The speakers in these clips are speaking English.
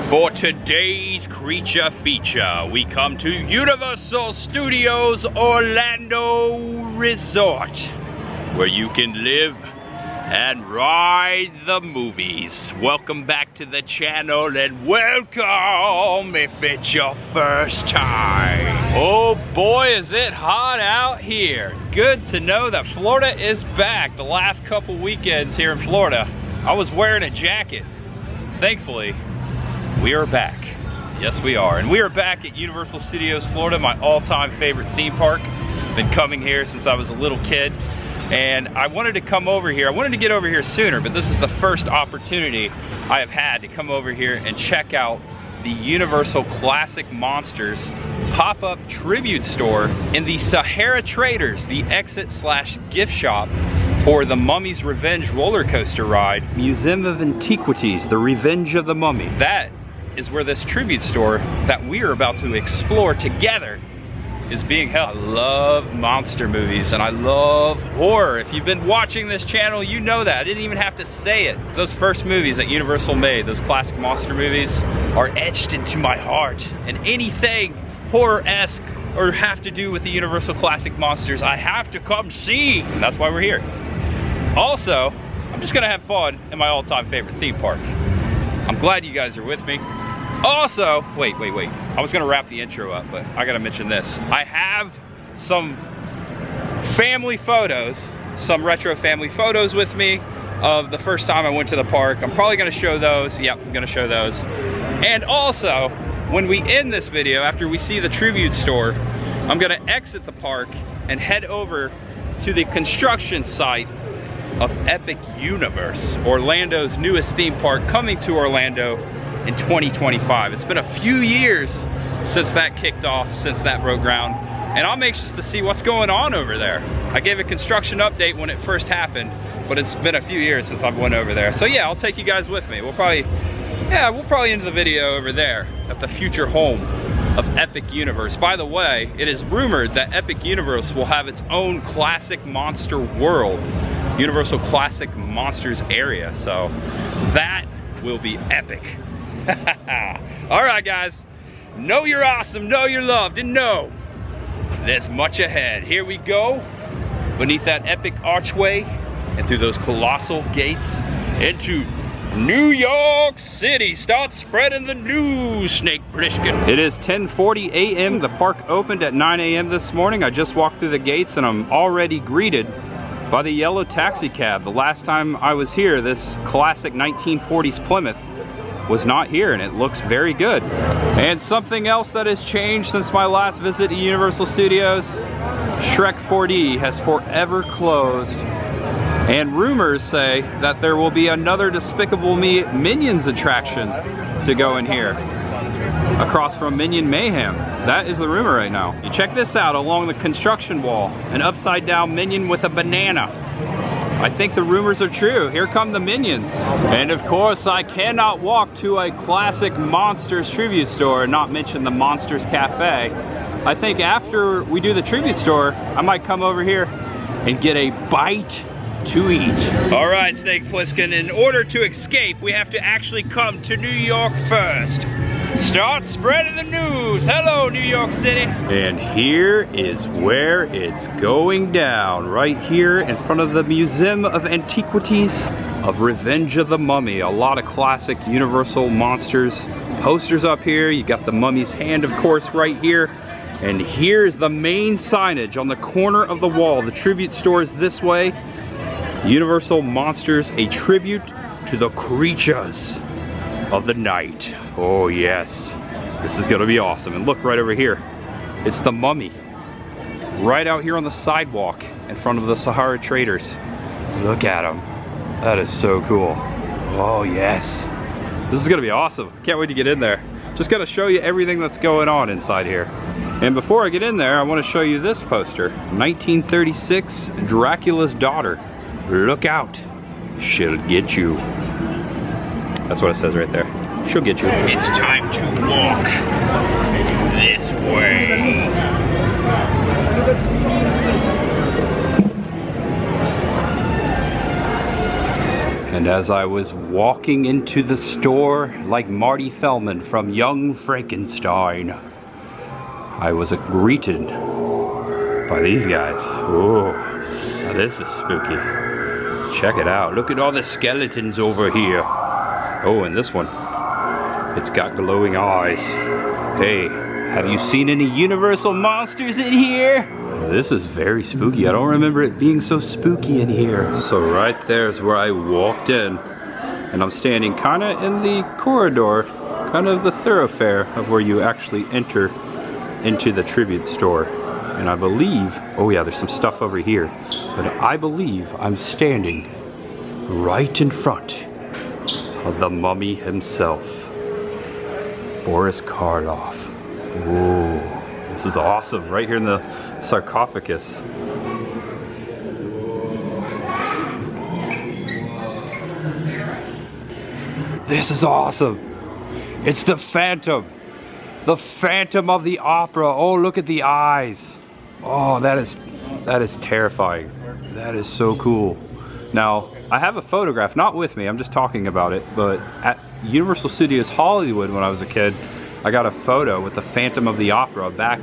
For today's creature feature, we come to Universal Studios Orlando Resort, where you can live and ride the movies. Welcome back to the channel and welcome if it's your first time. Oh boy, is it hot out here. It's good to know that Florida is back. The last couple weekends here in Florida, I was wearing a jacket. Thankfully, we are back. Yes, we are. And we are back at Universal Studios Florida, my all-time favorite theme park. Been coming here since I was a little kid. And I wanted to come over here. I wanted to get over here sooner, but this is the first opportunity I have had to come over here and check out the Universal Classic Monsters pop-up tribute store in the Sahara Traders, the exit/gift shop for the Mummy's Revenge roller coaster ride. Museum of Antiquities, the Revenge of the Mummy. That is where this tribute store that we are about to explore together is being held. I love monster movies and I love horror. If you've been watching this channel, you know that. I didn't even have to say it. Those first movies that Universal made, those classic monster movies, are etched into my heart. And anything horror-esque or have to do with the Universal Classic Monsters, I have to come see. And that's why we're here. Also, I'm just gonna have fun in my all-time favorite theme park. I'm glad you guys are with me. Also, wait. I was gonna wrap the intro up, but I gotta mention this. I have some family photos, some retro family photos with me of the first time I went to the park. I'm probably gonna show those. Yep, I'm gonna show those. And also, when we end this video, after we see the tribute store, I'm gonna exit the park and head over to the construction site of Epic Universe, Orlando's newest theme park, coming to Orlando in 2025. It's been a few years since that kicked off, since that broke ground, and I'm anxious to see what's going on over there. I gave a construction update when it first happened, but it's been a few years since I've went over there. So yeah, I'll take you guys with me. We'll probably end the video over there at the future home of Epic Universe. By the way, it is rumored that Epic Universe will have its own classic monster world, Universal Classic Monsters area, so that will be epic. All right, guys, know you're awesome, know you're loved, and know there's much ahead. Here we go, beneath that epic archway and through those colossal gates into New York City. Start spreading the news, Snake Plissken. It is 10:40 a.m. The park opened at 9 a.m. this morning. I just walked through the gates and I'm already greeted by the yellow taxi cab. The last time I was here, this classic 1940s Plymouth was not here, and it looks very good. And something else that has changed since my last visit to Universal Studios, Shrek 4D has forever closed. And rumors say that there will be another Despicable Me Minions attraction to go in here, across from Minion Mayhem. That is the rumor right now. You check this out along the construction wall, an upside down Minion with a banana. I think the rumors are true. Here come the Minions. And of course, I cannot walk to a classic Monsters tribute store and not mention the Monsters Cafe. I think after we do the tribute store, I might come over here and get a bite to eat. All right, Snake Plissken, in order to escape, we have to actually come to New York first. Start spreading the news. Hello, New York City. And here is where it's going down, right here in front of the Museum of Antiquities of Revenge of the Mummy. A lot of classic Universal Monsters posters up here. You got the Mummy's hand, of course, right here. And here's the main signage on the corner of the wall. The tribute store is this way. Universal Monsters, a tribute to the creatures of the night. Oh yes, this is gonna be awesome. And look right over here, it's the Mummy right out here on the sidewalk in front of the Sahara Traders. Look at him. That is so cool. Oh yes, this is gonna be awesome. Can't wait to get in there. Just gotta show you everything that's going on inside here. And before I get in there, I want to show you this poster. 1936 Dracula's Daughter. Look out, she'll get you. That's what it says right there. She'll get you. It's time to walk this way. And as I was walking into the store like Marty Feldman from Young Frankenstein, I was greeted by these guys. Oh, now this is spooky. Check it out. Look at all the skeletons over here. Oh, and this one, it's got glowing eyes. Hey, have you seen any Universal monsters in here? This is very spooky. I don't remember it being so spooky in here. So right there is where I walked in. And I'm standing kind of in the corridor, kind of the thoroughfare of where you actually enter into the tribute store. And I believe, oh yeah, there's some stuff over here. But I believe I'm standing right in front of the mummy himself, Boris Karloff. Ooh, this is awesome. Right here in the sarcophagus. This is awesome. It's the Phantom. The Phantom of the Opera. Oh, look at the eyes. Oh, that is terrifying. That is so cool. Now, I have a photograph, not with me, I'm just talking about it, but at Universal Studios Hollywood when I was a kid, I got a photo with the Phantom of the Opera back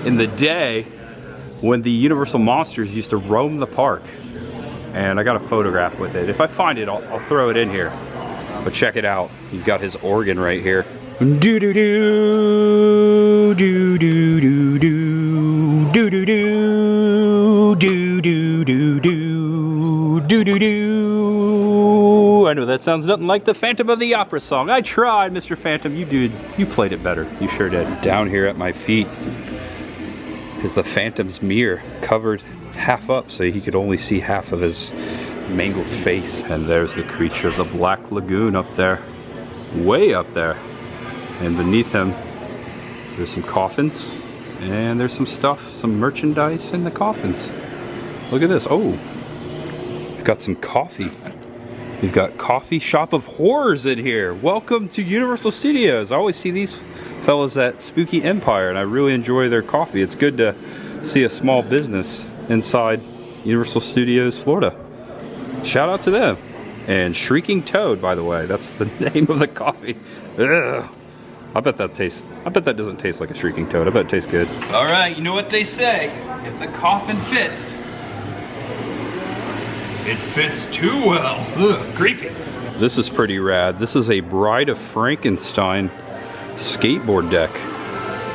in the day when the Universal monsters used to roam the park. And I got a photograph with it. If I find it, I'll throw it in here. But check it out. You've got his organ right here. Do-do-do, do-do-do-do, do-do-do, do-do-do-do, do-do-do. I know that sounds nothing like the Phantom of the Opera song. I tried, Mr. Phantom. You played it better. You sure did. Down here at my feet is the Phantom's mirror, covered half up so he could only see half of his mangled face. And there's the creature of the Black Lagoon up there, way up there. And beneath him, there's some coffins, and there's some stuff, some merchandise in the coffins. Look at this. Oh, we've got some coffee. We've got Coffee Shop of Horrors in here. Welcome to Universal Studios. I always see these fellas at Spooky Empire, and I really enjoy their coffee. It's good to see a small business inside Universal Studios, Florida. Shout out to them. And Shrieking Toad, by the way, that's the name of the coffee. Ugh. I bet that doesn't taste like a Shrieking Toad. I bet it tastes good. All right, you know what they say. If the coffin fits, it fits too well. Ugh, creepy. This is pretty rad. This is a Bride of Frankenstein skateboard deck.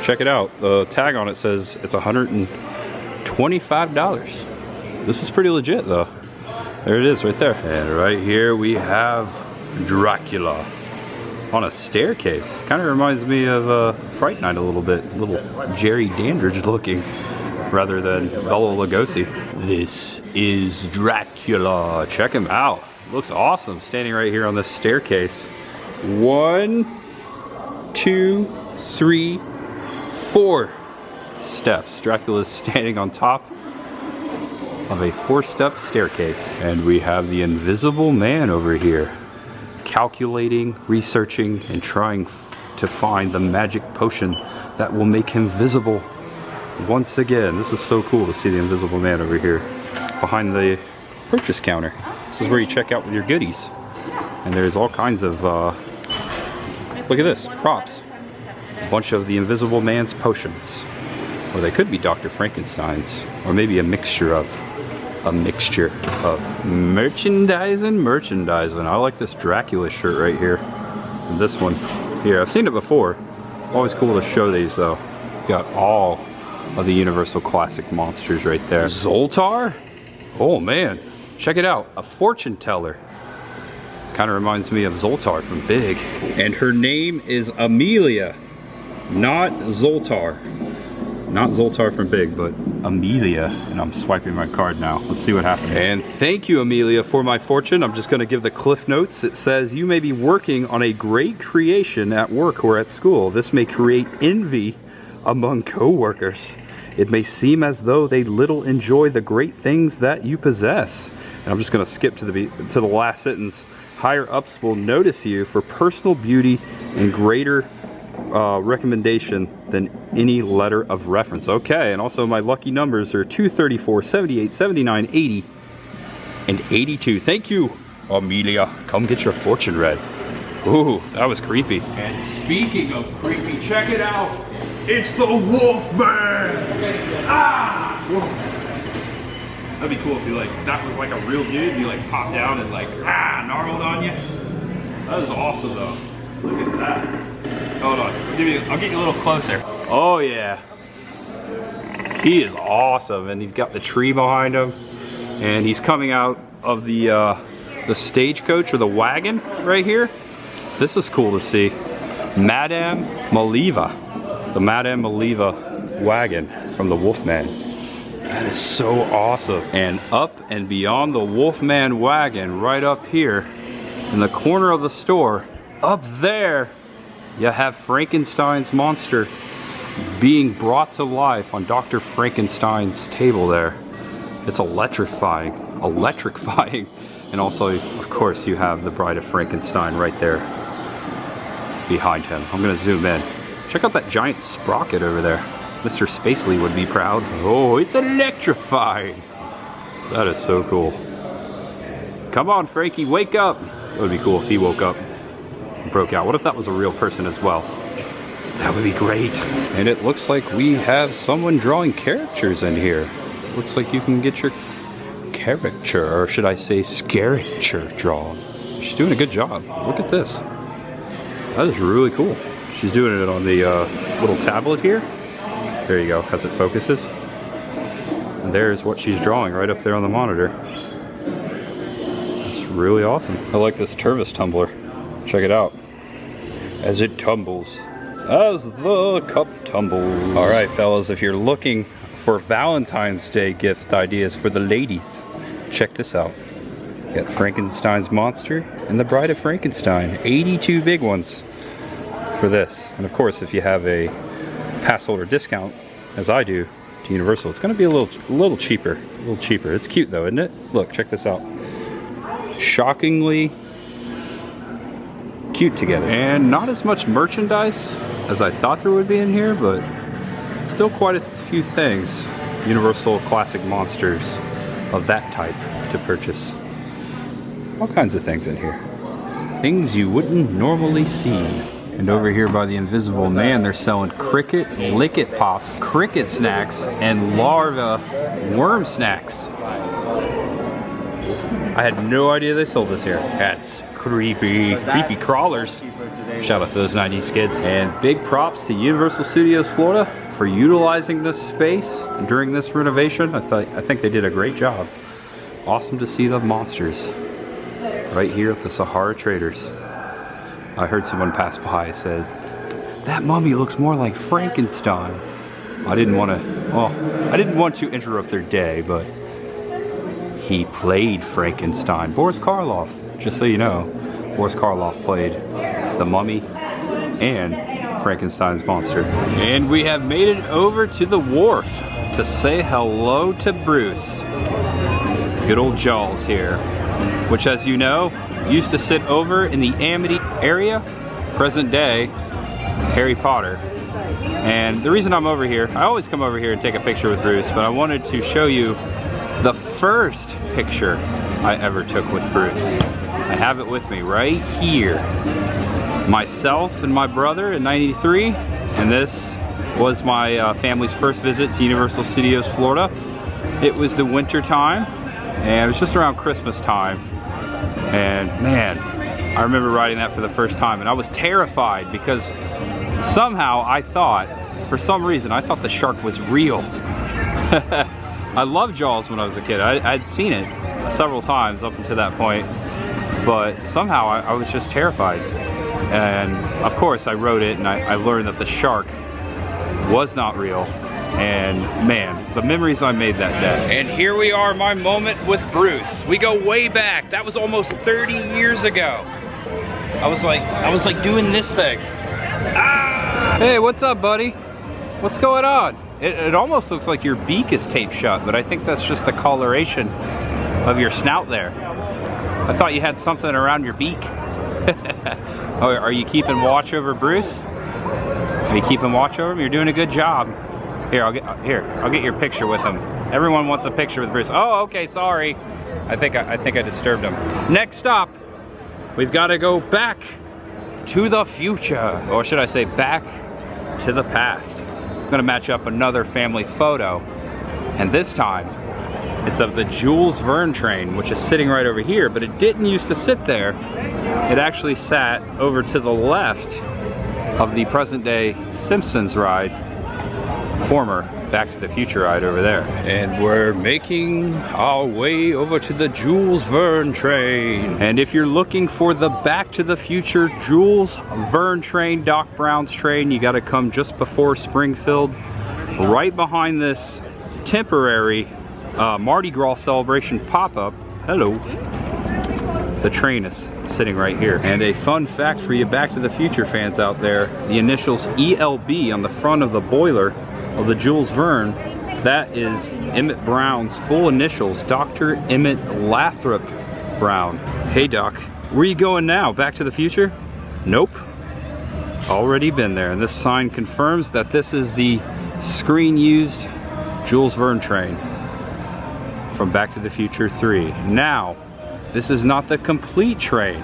Check it out. The tag on it says it's $125. This is pretty legit though. There it is right there. And right here we have Dracula on a staircase. Kind of reminds me of Fright Night a little bit. A little Jerry Dandridge looking rather than Bela Lugosi. This is Dracula. Check him out. Looks awesome standing right here on this staircase. 1, 2, 3, 4 steps. Dracula's standing on top of a 4-step staircase. And we have the Invisible Man over here, calculating, researching, and trying to find the magic potion that will make him visible once again. This is so cool to see the Invisible Man over here behind the purchase counter. This is where you check out with your goodies. And there's all kinds of, look at this, props. A bunch of the Invisible Man's potions. Or they could be Dr. Frankenstein's, or maybe a mixture of merchandise and merchandising. I like this Dracula shirt right here. And this one here. I've seen it before. Always cool to show these though. Got all of the Universal classic monsters right there. Zoltar? Oh man, check it out. A fortune teller. Kind of reminds me of Zoltar from Big. And her name is Amelia, not Zoltar. Not Zoltar from Big, but Amelia. And I'm swiping my card now. Let's see what happens. And thank you, Amelia, for my fortune. I'm just going to give the cliff notes. It says, you may be working on a great creation at work or at school. This may create envy among co-workers. It may seem as though they little enjoy the great things that you possess. And I'm just going to skip to the last sentence. Higher ups will notice you for personal beauty and greater recommendation than any letter of reference. Okay, and also my lucky numbers are 234, 78, 79, 80, and 82. Thank you, Amelia, come get your fortune read. Ooh, that was creepy. And speaking of creepy, check it out. It's the Wolf Man! Ah! Whoa. That'd be cool if you that was like a real dude, you like popped down and gnarled on you. That was awesome though. Look at that. Hold on, I'll get you a little closer. Oh yeah. He is awesome, and he's got the tree behind him. And he's coming out of the stagecoach or the wagon right here. This is cool to see. Madame Maliva. The Madame Maliva wagon from the Wolfman. That is so awesome. And up and beyond the Wolfman wagon, right up here in the corner of the store, up there, you have Frankenstein's monster being brought to life on Dr. Frankenstein's table there. It's electrifying. Electrifying. And also, of course, you have the Bride of Frankenstein right there behind him. I'm gonna zoom in. Check out that giant sprocket over there. Mr. Spacely would be proud. Oh, it's electrifying. That is so cool. Come on, Frankie, wake up. It would be cool if he woke up and broke out. What if that was a real person as well? That would be great. And it looks like we have someone drawing characters in here. Looks like you can get your caricature, or should I say scariture drawn. She's doing a good job. Look at this. That is really cool. She's doing it on the little tablet here. There you go, as it focuses. And there's what she's drawing right up there on the monitor. That's really awesome. I like this Tervis tumbler. Check it out. As it tumbles. As the cup tumbles. All right, fellas, if you're looking for Valentine's Day gift ideas for the ladies, check this out. You got Frankenstein's monster and the Bride of Frankenstein. 82 big ones for this. And of course, if you have a pass holder discount, as I do, to Universal, it's gonna be a little cheaper. A little cheaper. It's cute though, isn't it? Look, check this out. Shockingly cute together. And not as much merchandise as I thought there would be in here, but still quite a few things. Universal classic monsters of that type to purchase. All kinds of things in here. Things you wouldn't normally see. And over here by the Invisible Man, they're selling cricket lick-it pops, cricket snacks, and larva worm snacks. I had no idea they sold this here. That's creepy. Creepy crawlers. Shout out to those 90s kids. And big props to Universal Studios Florida for utilizing this space during this renovation. I think they did a great job. Awesome to see the monsters right here at the Sahara Traders. I heard someone pass by and said, that mummy looks more like Frankenstein. I didn't want to interrupt their day, but he played Frankenstein. Boris Karloff, just so you know, Boris Karloff played the mummy and Frankenstein's monster. And we have made it over to the wharf to say hello to Bruce. Good old Jaws here, which, as you know, used to sit over in the Amity area, present day Harry Potter. And the reason I'm over here, I always come over here and take a picture with Bruce, but I wanted to show you the first picture I ever took with Bruce. I have it with me right here. Myself and my brother in '93, and this was my family's first visit to Universal Studios Florida. It was the winter time, and it was just around Christmas time. And man, I remember riding that for the first time, and I was terrified because somehow I thought, for some reason, I thought the shark was real. I loved Jaws when I was a kid. I'd seen it several times up until that point, but somehow I was just terrified. And of course I wrote it, and I learned that the shark was not real. And man, the memories I made that day. And here we are, my moment with Bruce. We go way back. That was almost 30 years ago. I was like doing this thing. Ah! Hey, what's up, buddy? What's going on? It almost looks like your beak is taped shut, but I think that's just the coloration of your snout there. I thought you had something around your beak. Oh, are you keeping watch over Bruce? Are you keeping watch over him? You're doing a good job. Here, I'll get your picture with him. Everyone wants a picture with Bruce. Oh, okay, sorry. I think I disturbed him. Next stop, we've got to go back to the future, or should I say back to the past. I'm gonna match up another family photo, and this time it's of the Jules Verne train, which is sitting right over here, but it didn't used to sit there. It actually sat over to the left of the present day Simpsons ride, former Back to the Future ride over there. And we're making our way over to the Jules Verne train. And if you're looking for the Back to the Future Jules Verne train, Doc Brown's train, you gotta come just before Springfield, right behind this temporary Mardi Gras celebration pop-up. Hello. The train is sitting right here. And a fun fact for you Back to the Future fans out there, the initials ELB on the front of the boiler of the Jules Verne, that is Emmett Brown's full initials, Dr. Emmett Lathrop Brown. Hey Doc, where are you going now? Back to the Future? Nope. Already been there. And this sign confirms that this is the screen-used Jules Verne train from Back to the Future 3. Now, this is not the complete train.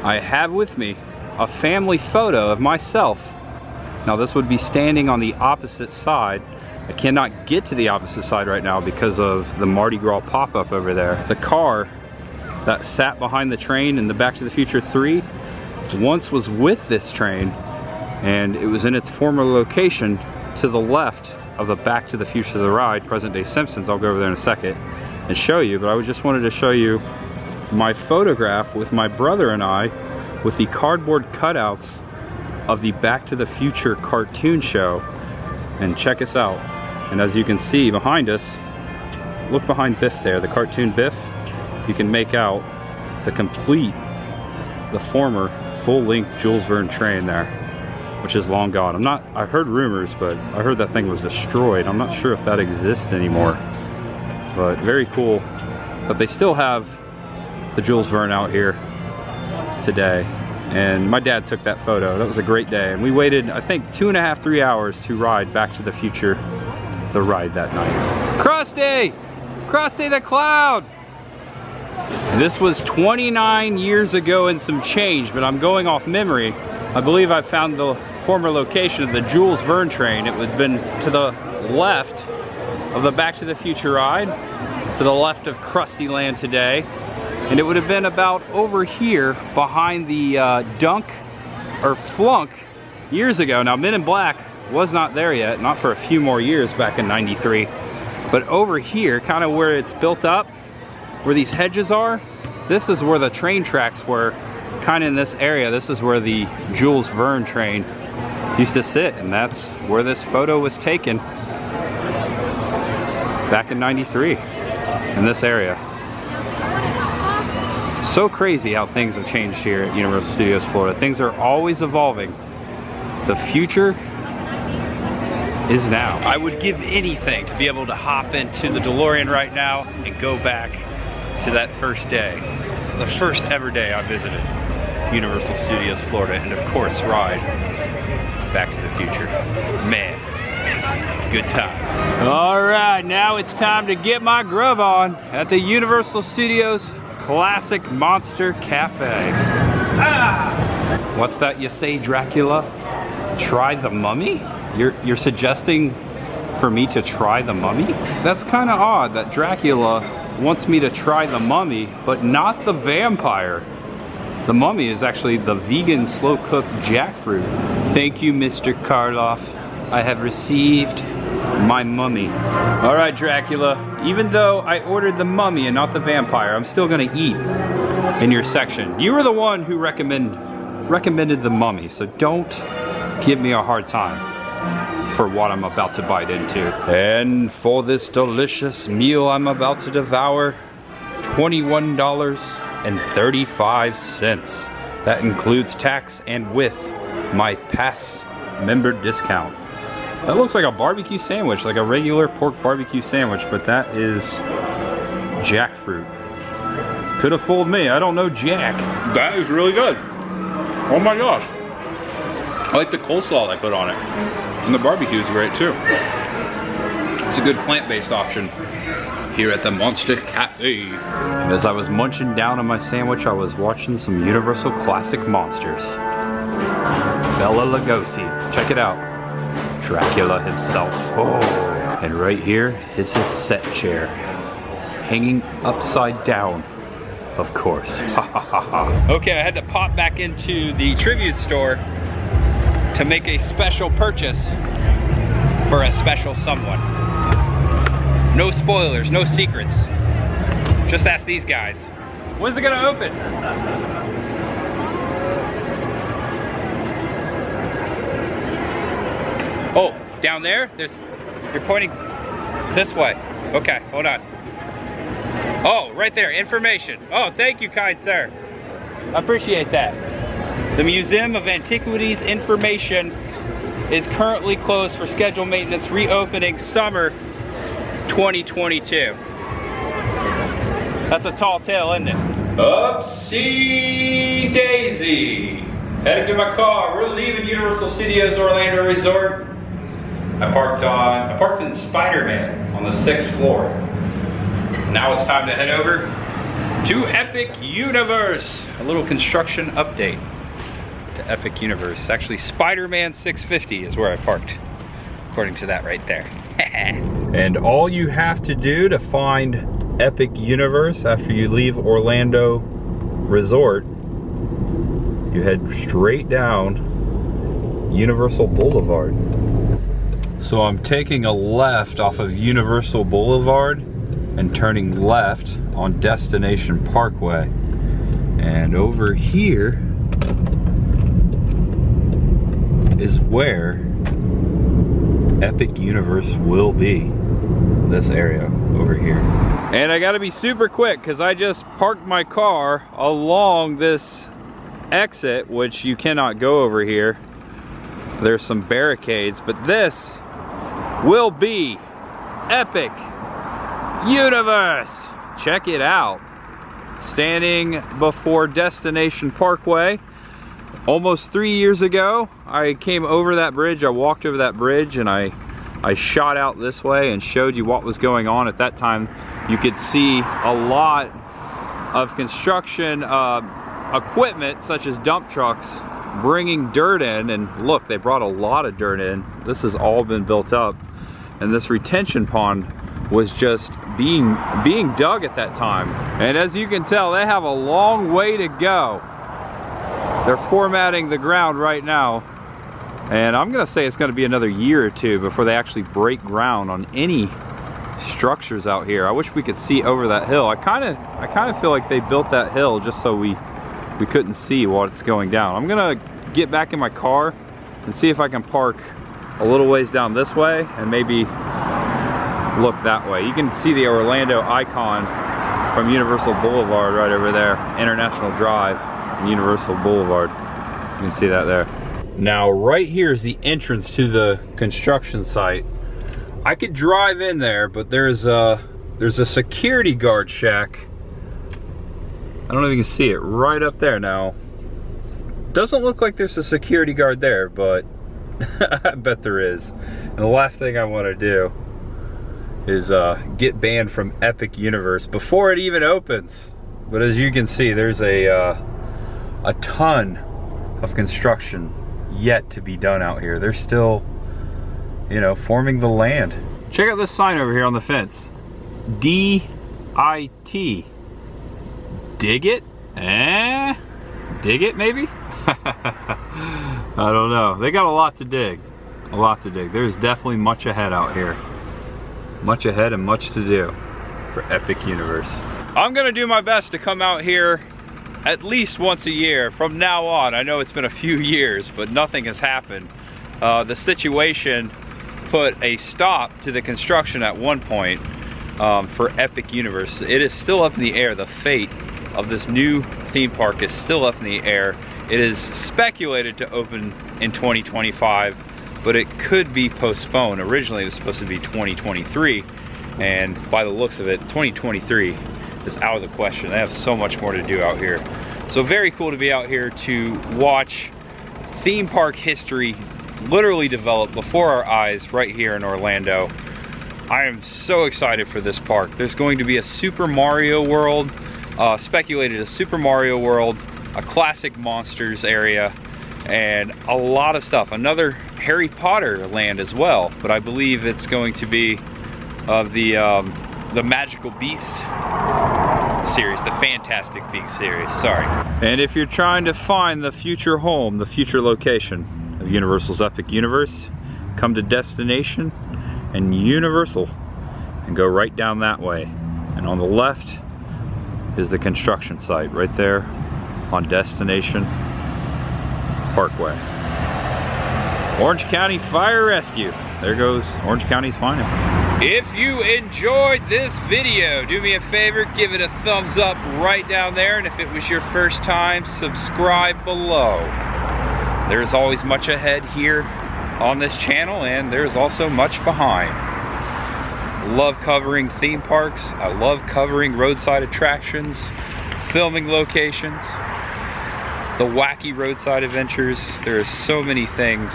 I have with me a family photo of myself. Now this would be standing on the opposite side. I cannot get to the opposite side right now because of the Mardi Gras pop-up over there. The car that sat behind the train in the Back to the Future 3 once was with this train, and it was in its former location to the left of the Back to the Future the ride, present day Simpsons. I'll go over there in a second and show you, but I just wanted to show you my photograph with my brother and I with the cardboard cutouts of the Back to the Future cartoon show. And check us out. And as you can see behind us, look behind Biff there, the cartoon Biff. You can make out the former full-length Jules Verne train there, which is long gone. I heard rumors, but I heard that thing was destroyed. I'm not sure if that exists anymore, but very cool. But they still have the Jules Verne out here today. And my dad took that photo. That was a great day. And we waited, I think, 2.5, 3 hours to ride Back to the Future, the ride that night. Krusty! Krusty the Cloud! This was 29 years ago and some change, but I'm going off memory. I believe I found the former location of the Jules Verne train. It would have been to the left of the Back to the Future ride, to the left of Krusty Land today. And it would have been about over here behind the Dunk or Flunk years ago. Now Men in Black was not there yet, not for a few more years back in '93. But over here, kind of where it's built up, where these hedges are, this is where the train tracks were, kind of in this area. This is where the Jules Verne train used to sit, and that's where this photo was taken back in '93 in this area. So crazy how things have changed here at Universal Studios Florida. Things are always evolving. The future is now. I would give anything to be able to hop into the DeLorean right now and go back to that first day. The first ever day I visited Universal Studios Florida, and of course ride Back to the Future. Man, good times. All right, now it's time to get my grub on at the Universal Studios Classic Monster Cafe. Ah! What's that you say, Dracula? Try the mummy? You're suggesting for me to try the mummy? That's kind of odd that Dracula wants me to try the mummy, but not the vampire. The mummy is actually the vegan slow-cooked jackfruit. Thank you, Mr. Karloff. I have received my mummy. All right, Dracula, even though I ordered the mummy and not the vampire, I'm still gonna eat in your section. You were the one who recommended the mummy, so don't give me a hard time for what I'm about to bite into. And for this delicious meal I'm about to devour, $21.35. That includes tax and with my past member discount. That looks like a barbecue sandwich, like a regular pork barbecue sandwich, but that is jackfruit. Could have fooled me, I don't know jack. That is really good. Oh my gosh. I like the coleslaw they put on it. And the barbecue is great too. It's a good plant-based option here at the Monster Cafe. And as I was munching down on my sandwich, I was watching some Universal Classic Monsters. Bela Lugosi, check it out. Dracula himself. Oh, and right here is his set chair, hanging upside down, of course. Okay, I had to pop back into the tribute store to make a special purchase for a special someone. No spoilers, no secrets. Just ask these guys. When's it gonna open? Oh, down there? You're pointing this way. Okay, hold on. Oh, right there, information. Oh, thank you, kind sir. I appreciate that. The Museum of Antiquities Information is currently closed for scheduled maintenance, reopening summer 2022. That's a tall tale, isn't it? Upsy daisy. Heading to my car. We're leaving Universal Studios Orlando Resort. I parked in Spider-Man on the 6th floor. Now it's time to head over to Epic Universe. A little construction update to Epic Universe. Actually, Spider-Man 650 is where I parked, according to that right there. And all you have to do to find Epic Universe after you leave Orlando Resort, you head straight down Universal Boulevard. So I'm taking a left off of Universal Boulevard and turning left on Destination Parkway. And over here is where Epic Universe will be. This area over here. And I gotta be super quick because I just parked my car along this exit, which you cannot go over here. There's some barricades, but this will be Epic Universe. Check it out. Standing before Destination Parkway. Almost 3 years ago, I came over that bridge. I walked over that bridge and I shot out this way and showed you what was going on. At that time, you could see a lot of construction equipment, such as dump trucks, bringing dirt in. And look, they brought a lot of dirt in. This has all been built up. And this retention pond was just being dug at that time. And as you can tell, they have a long way to go. They're formatting the ground right now. And I'm gonna say it's gonna be another year or two before they actually break ground on any structures out here. I wish we could see over that hill. I kind of feel like they built that hill just so we couldn't see what's going down. I'm gonna get back in my car and see if I can park a little ways down this way and maybe look that way. You can see the Orlando icon from Universal Boulevard right over there. International Drive and Universal Boulevard. You can see that there. Now right here is the entrance to the construction site. I could drive in there, but there's a security guard shack. I don't know if you can see it right up there now. Doesn't look like there's a security guard there, but I bet there is. And the last thing I want to do is get banned from Epic Universe before it even opens. But as you can see, there's a ton of construction yet to be done out here. They're still, you know, forming the land. Check out this sign over here on the fence. D-I-T. Dig it? Dig it maybe? I don't know. They got a lot to dig. A lot to dig. There's definitely much ahead out here. Much ahead and much to do for Epic Universe. I'm gonna do my best to come out here at least once a year from now on. I know it's been a few years, but nothing has happened. The situation put a stop to the construction at one point for Epic Universe. It is still up in the air. The fate of this new theme park is still up in the air. It is speculated to open in 2025, but it could be postponed. Originally it was supposed to be 2023, and by the looks of it, 2023 is out of the question. They have so much more to do out here. So very cool to be out here to watch theme park history literally develop before our eyes right here in Orlando. I am so excited for this park. There's going to be a Super Mario World, speculated a Super Mario World, a classic monsters area, and a lot of stuff. Another Harry Potter land as well, but I believe it's going to be of the Magical Beast series, the Fantastic Beast series, sorry. And if you're trying to find the future home, the future location of Universal's Epic Universe, come to Destination and Universal and go right down that way. And on the left is the construction site right there on Destination Parkway. Orange County Fire Rescue. There goes Orange County's finest. If you enjoyed this video, do me a favor, give it a thumbs up right down there. And if it was your first time, subscribe below. There's always much ahead here on this channel, and there's also much behind. I love covering theme parks. I love covering roadside attractions, filming locations, the wacky roadside adventures. There are so many things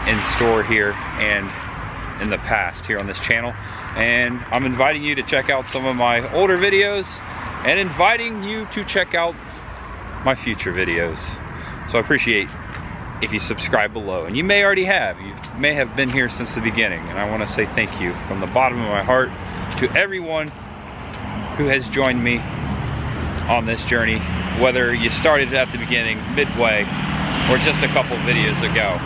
in store here and in the past here on this channel, and I'm inviting you to check out some of my older videos and inviting you to check out my future videos. So I appreciate if you subscribe below, and you may already have. You may have been here since the beginning, and I want to say thank you from the bottom of my heart to everyone who has joined me on this journey, whether you started at the beginning, midway, or just a couple videos ago.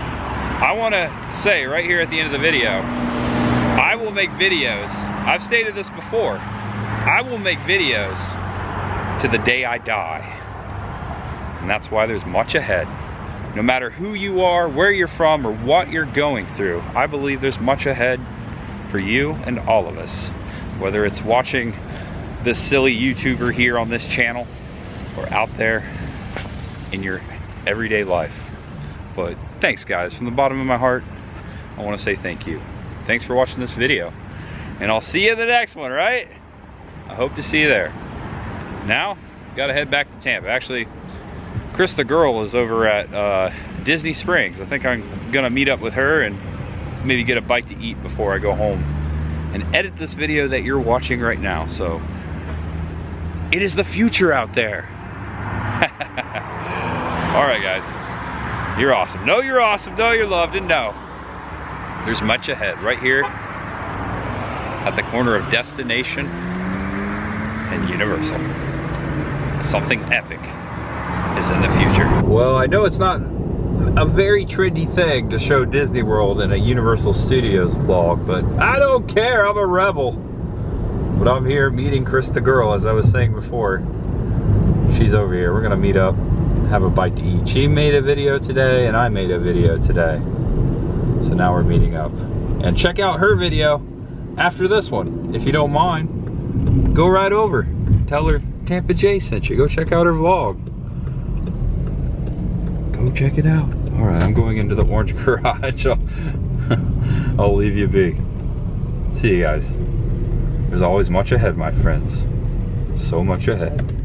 I want to say right here at the end of the video, I will make videos. I've stated this before. I will make videos to the day I die. And that's why there's much ahead. No matter who you are, where you're from, or what you're going through, I believe there's much ahead for you and all of us. Whether it's watching this silly YouTuber here on this channel, or out there in your everyday life. But thanks guys, from the bottom of my heart, I want to say thank you. Thanks for watching this video, and I'll see you in the next one, right? I hope to see you there. Now, gotta head back to Tampa. Actually, Chris the girl is over at Disney Springs. I think I'm gonna meet up with her and maybe get a bite to eat before I go home and edit this video that you're watching right now. So, it is the future out there. All right guys. You're awesome. Know you're awesome. Know you're loved, and know there's much ahead right here at the corner of Destination and Universal. Something epic is in the future. Well, I know it's not a very trendy thing to show Disney World in a Universal Studios vlog, but I don't care. I'm a rebel. But I'm here meeting Chris the girl, as I was saying before. She's over here. We're gonna meet up, have a bite to eat. She made a video today and I made a video today. So now we're meeting up. And check out her video after this one. If you don't mind, go right over. Tell her Tampa J sent you. Go check out her vlog. Go check it out. All right, I'm going into the orange garage. I'll leave you be. See you guys. There's always much ahead, my friends. So much ahead.